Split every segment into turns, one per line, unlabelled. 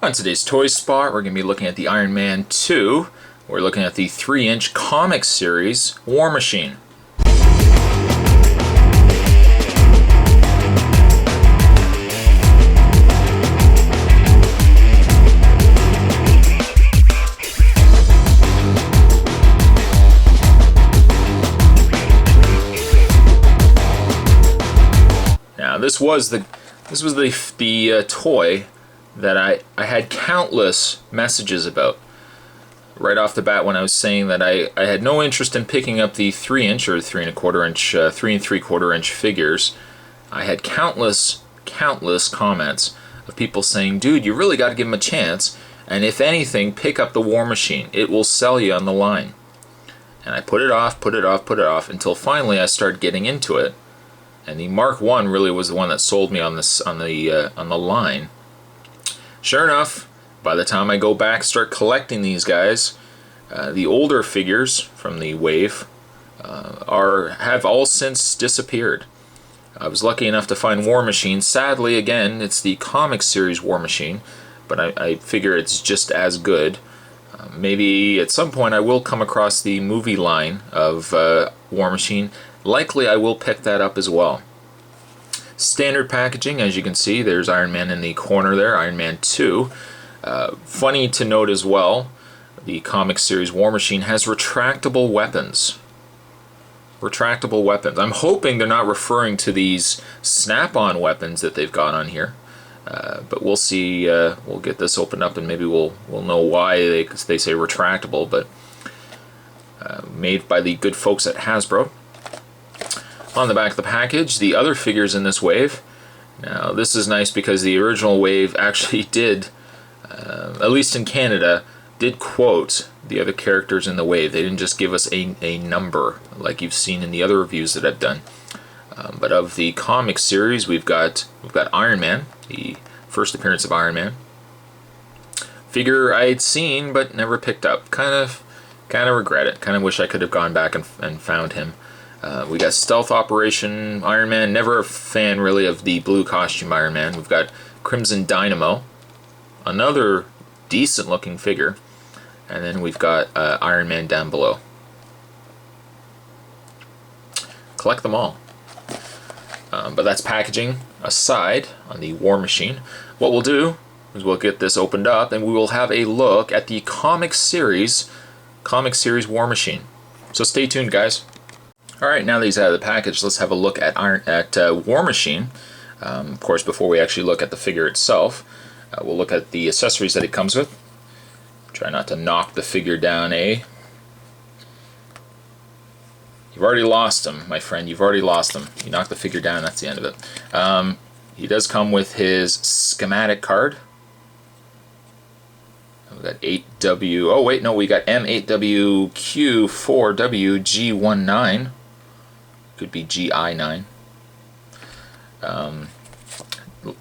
On today's Toy Spot, we're going to be looking at the Iron Man 2. We're looking at the 3-inch comic series War Machine. Now this was the toy that I had countless messages about. Right off the bat, when I was saying that I had no interest in picking up the 3-inch or 3 1/4 inch, 3 3/4 inch figures, I had countless comments of people saying, dude, you really got to give them a chance, and if anything, pick up the War Machine. It will sell you on the line. And I put it off until finally I started getting into it, and the Mark I really was the one that sold me on the line. Sure enough, by the time I go back start collecting these guys, the older figures from the wave have all since disappeared. I was lucky enough to find War Machine. Sadly, again, it's the comic series War Machine, but I figure it's just as good. Maybe at some point I will come across the movie line of War Machine. Likely I will pick that up as well. Standard packaging, as you can see, there's Iron Man in the corner there, Iron Man 2. Funny to note as well, the comic series War Machine has retractable weapons. Retractable weapons. I'm hoping they're not referring to these snap-on weapons that they've got on here. But we'll see. We'll get this opened up and maybe we'll know why they say retractable, but made by the good folks at Hasbro. On the back of the package, the other figures in this wave. Now this is nice because the original wave actually did, at least in Canada, did quote the other characters in the wave. They didn't just give us a number like you've seen in the other reviews that I've done. But of the comic series, we've got Iron Man, the first appearance of Iron Man. Figure I'd seen but never picked up. Kind of regret it. Kind of wish I could have gone back and found him. We got Stealth Operation Iron Man. Never a fan really of the blue costume Iron Man. We've got Crimson Dynamo, another decent looking figure, and then we've got Iron Man down below. Collect them all. But that's packaging aside on the War Machine. What we'll do is we'll get this opened up and we will have a look at the comic series War Machine. So stay tuned, guys. Alright, now that he's out of the package, let's have a look at War Machine. Of course, before we actually look at the figure itself, we'll look at the accessories that it comes with. Try not to knock the figure down, eh? You've already lost him, my friend. You've already lost him. You knock the figure down, that's the end of it. He does come with his schematic card. We got 8W. Oh wait, no, we got M8WQ4WG19. Could be GI9.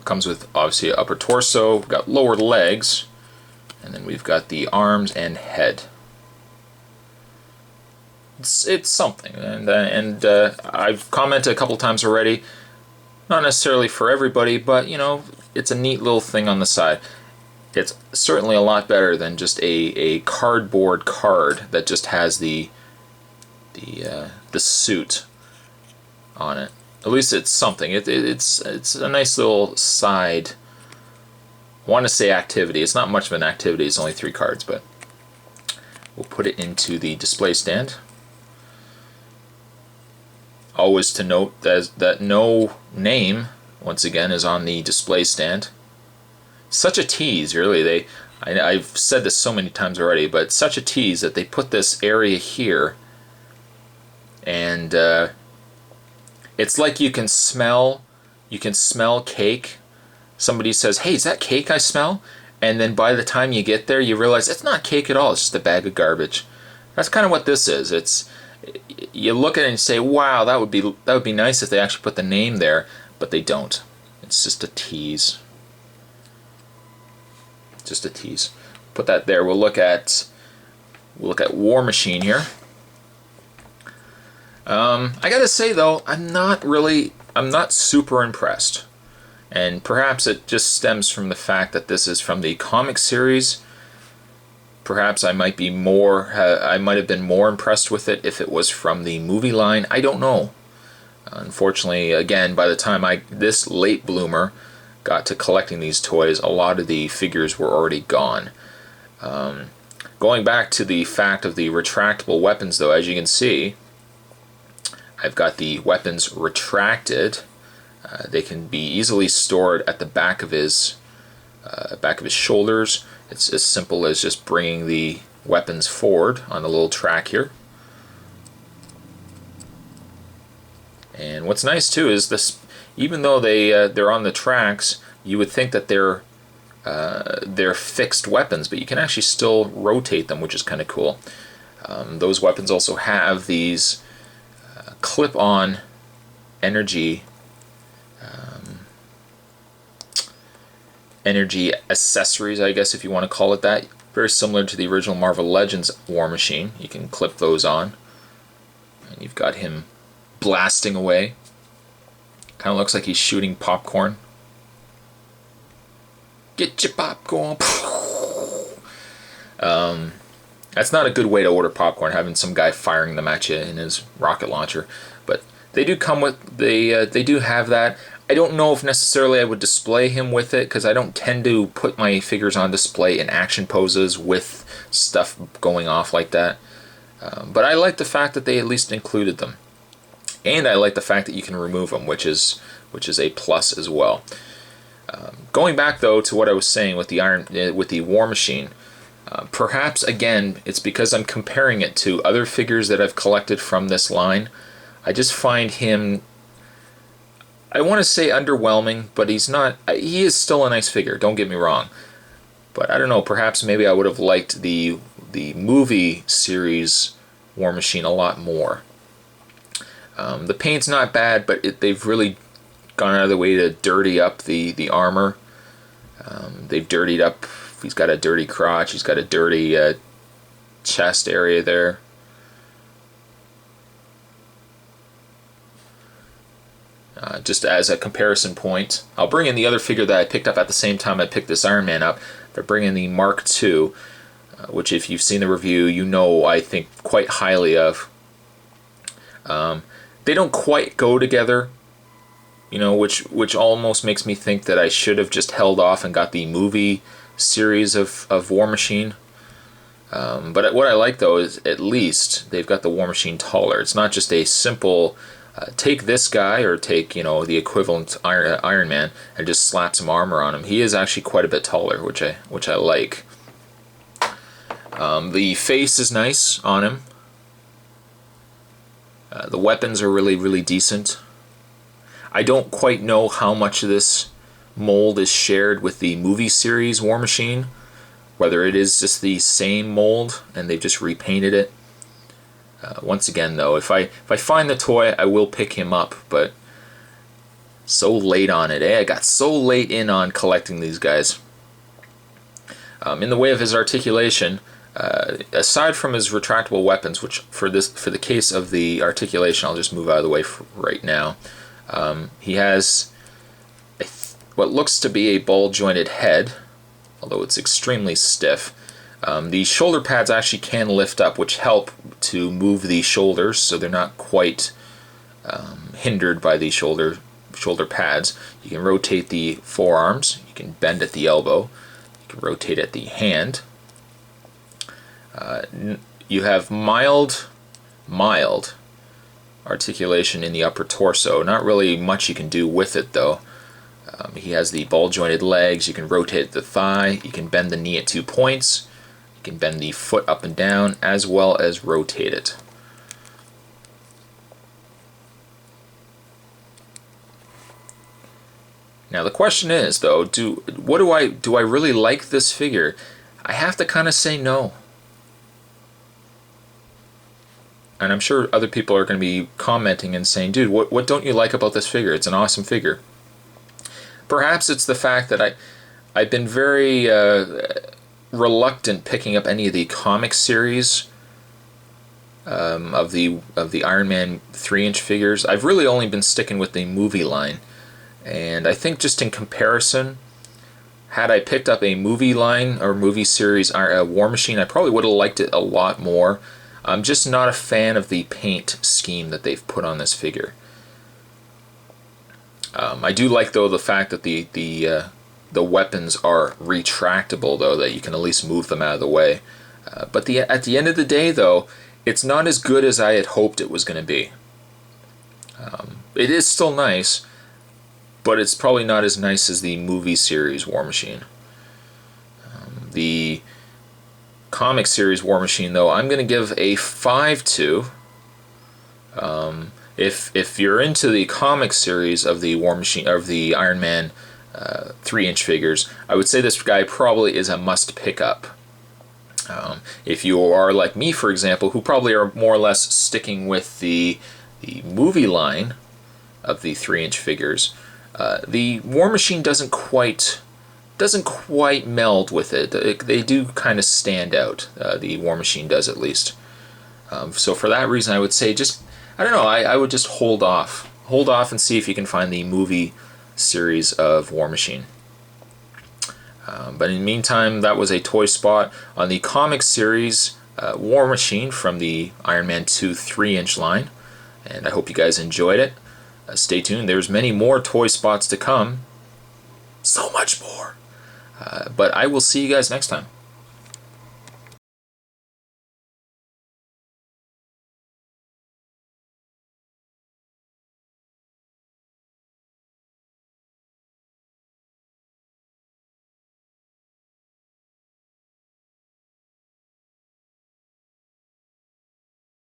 Comes with obviously an upper torso. We've got lower legs, and then we've got the arms and head. It's something, and I've commented a couple times already. Not necessarily for everybody, but you know, it's a neat little thing on the side. It's certainly a lot better than just a cardboard card that just has the suit on it. At least it's something. It's a nice little side. I want to say activity. It's not much of an activity. It's only 3 cards, but we'll put it into the display stand. Always to note that no name, once again, is on the display stand. Such a tease, really. I've said this so many times already, but such a tease that they put this area here, and it's like you can smell cake. Somebody says, "Hey, is that cake I smell?" And then by the time you get there, you realize it's not cake at all. It's just a bag of garbage. That's kind of what this is. You look at it and say, "Wow, that would be nice if they actually put the name there," but they don't. It's just a tease. Just a tease. Put that there. We'll look at War Machine here. I gotta say though, I'm not super impressed. And perhaps it just stems from the fact that this is from the comic series. Perhaps I might have been more impressed with it if it was from the movie line. I don't know. Unfortunately, again, by the time this late bloomer got to collecting these toys, a lot of the figures were already gone. Going back to the fact of the retractable weapons, though, as you can see, I've got the weapons retracted. They can be easily stored at the back of his shoulders. It's as simple as just bringing the weapons forward on the little track here. And what's nice too is this, even though they're on the tracks, you would think that they're fixed weapons, but you can actually still rotate them, which is kind of cool. Those weapons also have these clip-on energy accessories, I guess, if you want to call it that. Very similar to the original Marvel Legends War Machine. You can clip those on, and you've got him blasting away. Kind of looks like he's shooting popcorn. Get your popcorn. That's not a good way to order popcorn, having some guy firing them at you in his rocket launcher. But they do come with, they do have that. I don't know if necessarily I would display him with it, because I don't tend to put my figures on display in action poses with stuff going off like that. But I like the fact that they at least included them. And I like the fact that you can remove them, which is a plus as well. Going back though to what I was saying with the War Machine, perhaps again it's because I'm comparing it to other figures that I've collected from this line. I just find him, I want to say underwhelming, but he's not. He is still a nice figure, don't get me wrong. But I don't know, perhaps maybe I would have liked the movie series War Machine a lot more. The paint's not bad, but they've really gone out of the way to dirty up the armor. They've dirtied up, he's got a dirty crotch, he's got a dirty chest area there. Just as a comparison point, I'll bring in the other figure that I picked up at the same time I picked this Iron Man up. They're bringing the Mark II, which if you've seen the review, you know I think quite highly of. They don't quite go together, you know, which almost makes me think that I should have just held off and got the movie series of War Machine. But what I like though is at least they've got the War Machine taller. It's not just a simple take this guy or take, you know, the equivalent Iron Man and just slap some armor on him. He is actually quite a bit taller, which I like. The face is nice on him. The weapons are really, really decent. I don't quite know how much of this mold is shared with the movie series War Machine, whether it is just the same mold and they've just repainted it. Once again though, if I find the toy, I will pick him up, but so late on it, I got so late in on collecting these guys. In the way of his articulation, aside from his retractable weapons, which for the case of the articulation, I'll just move out of the way right now. He has what looks to be a ball-jointed head, although it's extremely stiff. The shoulder pads actually can lift up, which help to move the shoulders, so they're not quite hindered by the shoulder pads. You can rotate the forearms, you can bend at the elbow, you can rotate at the hand. You have mild articulation in the upper torso. Not really much you can do with it though. He has the ball-jointed legs. You can rotate the thigh. You can bend the knee at 2 points. You can bend the foot up and down as well as rotate it. Now the question is though, do I really like this figure? I have to kind of say no. And I'm sure other people are going to be commenting and saying, dude, what don't you like about this figure? It's an awesome figure. Perhaps it's the fact that I've been very reluctant picking up any of the comic series of the Iron Man 3-inch figures. I've really only been sticking with the movie line. And I think just in comparison, had I picked up a movie line or movie series War Machine, I probably would have liked it a lot more. I'm just not a fan of the paint scheme that they've put on this figure. I do like, though, the fact that the weapons are retractable, though, that you can at least move them out of the way. But at the end of the day, though, it's not as good as I had hoped it was going to be. It is still nice, but it's probably not as nice as the movie series War Machine. The comic series War Machine, though, I'm going to give a 5 to. If you're into the comic series of the War Machine, of the Iron Man 3-inch figures, I would say this guy probably is a must pick up. If you are like me, for example, who probably are more or less sticking with the movie line of the 3-inch figures, the War Machine doesn't quite meld with it. They do kind of stand out. The War Machine does, at least. So for that reason, I would say I don't know. I would just hold off and see if you can find the movie series of War Machine. But in the meantime, that was a toy spot on the comic series War Machine from the Iron Man 2 3-inch line. And I hope you guys enjoyed it. Stay tuned. There's many more toy spots to come. So much more. But I will see you guys next time.